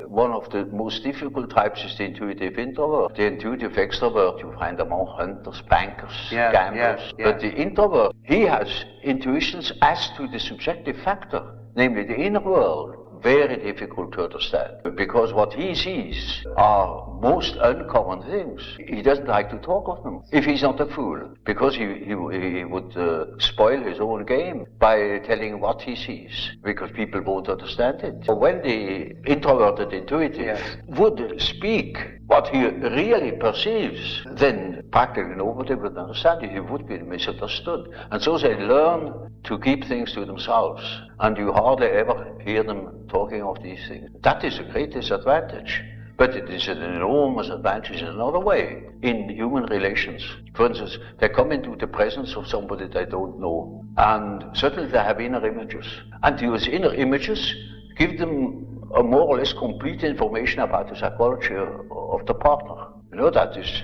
One of the most difficult types is the intuitive introvert. The intuitive extrovert, you find among hunters, bankers, gamblers. But the introvert, he has intuitions as to the subjective factor, namely the inner world. Very difficult to understand, because what he sees are most uncommon things. He doesn't like to talk of them, if he's not a fool, because he would spoil his own game by telling what he sees, because people won't understand it. So when the introverted intuitive would speak what he really perceives, then practically nobody would understand it. He would be misunderstood. And so they learn to keep things to themselves, and you hardly ever hear them talking of these things. That is a great disadvantage, but it is an enormous advantage in another way in human relations. For instance, they come into the presence of somebody they don't know, and suddenly they have inner images, and these inner images give them a more or less complete information about the psychology of the partner. You know, that is.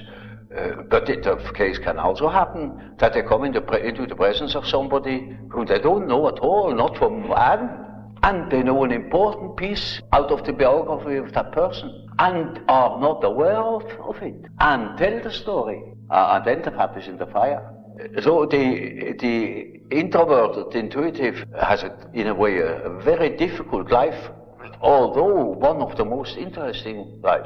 But in the case can also happen that they come into the presence of somebody who they don't know at all, not from Adam, and they know an important piece out of the biography of that person, and are not aware of it, and tell the story, and then the fat is in the fire. So the introverted intuitive has, in a way, a very difficult life, although one of the most interesting lives.